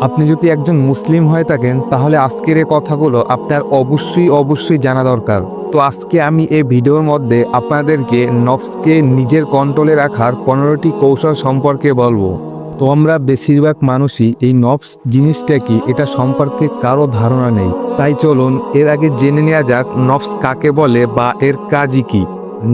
আপনি যদি একজন মুসলিম হয়ে থাকেন তাহলে আজকের এই কথাগুলো আপনার অবশ্যই জানা দরকার। তো আজকে আমি এই ভিডিওর মধ্যে আপনাদেরকে নফসকে নিজের কন্ট্রোলে রাখার 15টি কৌশল সম্পর্কে বলবো। তো আমরা বেশিরভাগ মানুষই এই নফস জিনিসটা কি এটা সম্পর্কে কারো ধারণা নেই। তাই চলুন এর আগে জেনে নেওয়া যাক নফস কাকে বলে বা এর কাজই কি।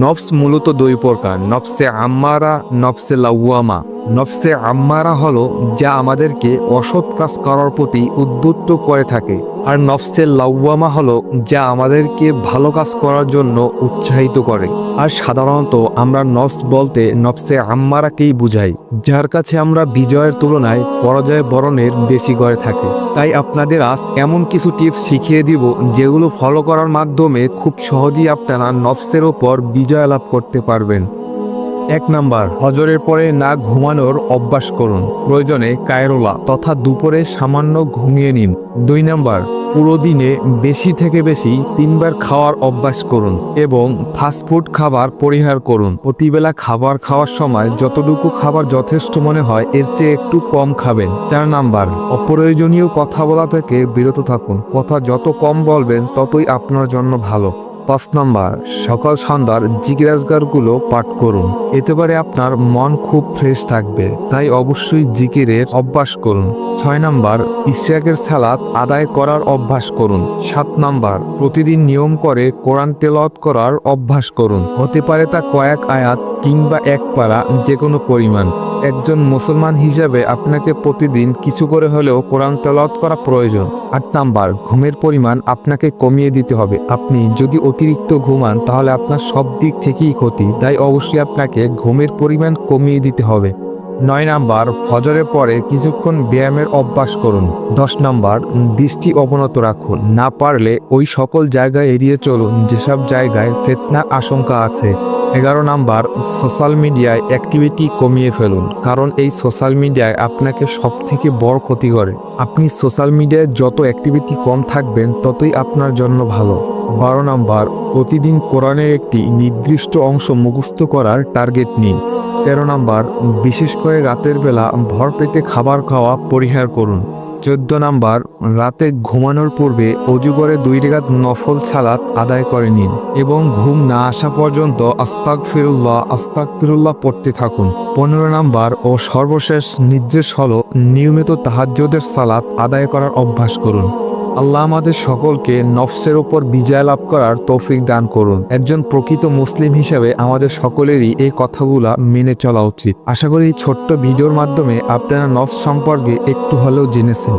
নফস মূলত দুই প্রকার, নফসে আম্মারা, নফসে লাওয়ামা। নফসে আম্মারা হলো যা আমাদেরকে অসৎ কাজ করার প্রতি উদ্বুদ্ধ করে থাকে, আর নফসে লাওয়ামা হলো যা আমাদেরকে ভালো কাজ করার জন্য উৎসাহিত করে। আর সাধারণত আমরা নফস বলতে নফসে আম্মারাকেই বুঝাই, যার কাছে আমরা বিজয়ের তুলনায় পরাজয় বরণের বেশি করে থাকি। তাই আপনাদের আজ এমন কিছু টিপস শিখিয়ে দিব যেগুলো ফলো করার মাধ্যমে খুব সহজেই আপনারা নফসের ওপর বিজয় লাভ করতে পারবেন। 1 নাম্বার, ফজরের পরে না ঘুমানোর অভ্যাস করুন। প্রয়োজনে কায়রোলা তথা দুপুরে সামান্য ঘুমিয়ে নিন। 2 নাম্বার, পুরো দিনে বেশি থেকে বেশি 3 বার খাওয়ার অভ্যাস করুন এবং ফাস্টফুড খাবার পরিহার করুন। প্রতিবেলা খাবার খাওয়ার সময় যতটুকু খাবার যথেষ্ট মনে হয় এর চেয়ে একটু কম খাবেন। 4 নাম্বার, অপ্রয়োজনীয় কথা বলা থেকে বিরত থাকুন। কথা যত কম বলবেন ততই আপনার জন্য ভালো। 5 নাম্বার, সকাল সন্ধ্যার জিকিরাজগারগুলো পাঠ করুন। এতে করে আপনার মন খুব ফ্রেশ থাকবে, তাই অবশ্যই জিকিরের অভ্যাস করুন। 6 নাম্বার, ইশরাকের সালাত আদায় করার অভ্যাস করুন। 7 নাম্বার, প্রতিদিন নিয়ম করে কোরআন তেলাওয়াত করার অভ্যাস করুন। হতে পারে তা কয়েক আয়াত কিংবা 1 পারা, যে কোনো পরিমাণ। একজন মুসলমান হিসাবে আপনাকে প্রতিদিন কিছু করে হলেও কোরআন তেলাওয়াত করা প্রয়োজন। 8 নাম্বার, ঘুমের পরিমাণ আপনাকে কমিয়ে দিতে হবে। আপনি যদি অতিরিক্ত ঘুমান তাহলে আপনার সব দিক থেকেই ক্ষতি, তাই অবশ্যই আপনাকে ঘুমের পরিমাণ কমিয়ে দিতে হবে। 9 নাম্বার, ফজরের পরে কিছুক্ষণ ব্যায়ামের অভ্যাস করুন। 10 নাম্বার, দৃষ্টি অবনত রাখুন। না পারলে ওই সকল জায়গায় এড়িয়ে চলুন যেসব জায়গায় ফিতনার আশঙ্কা আছে। 11 নাম্বার, সোশ্যাল মিডিয়ায় অ্যাক্টিভিটি কমিয়ে ফেলুন, কারণ এই সোশ্যাল মিডিয়ায় আপনাকে সব থেকে বড় ক্ষতি করে। আপনি সোশ্যাল মিডিয়ায় যত অ্যাক্টিভিটি কম থাকবেন ততই আপনার জন্য ভালো। 12 নাম্বার, প্রতিদিন কোরআনের একটি নির্দিষ্ট অংশ মুখস্থ করার টার্গেট নিন। 13 নাম্বার, বিশেষ করে রাতের বেলা ভরপেটে খাবার খাওয়া পরিহার করুন। 14 নাম্বার, রাতে ঘুমানোর পূর্বে অজু করে 2 রাকাত নফল সালাত আদায় করে নিন এবং ঘুম না আসা পর্যন্ত আস্তাগফিরুল্লাহ পড়তে থাকুন। 15 নাম্বার ও সর্বশেষ নির্দেশ হলো নিয়মিত তাহাজ্জুদের সালাত আদায় করার অভ্যাস করুন। আল্লাহ আমাদের সকলকে নফসের ওপর বিজয় লাভ করার তৌফিক দান করুন। একজন প্রকৃত মুসলিম হিসেবে আমাদের সকলেরই এই কথাগুলা মেনে চলা উচিত। আশা করি এই ছোট্ট ভিডিওর মাধ্যমে আপনারা নফস সম্পর্কে একটু হলেও জেনেছেন।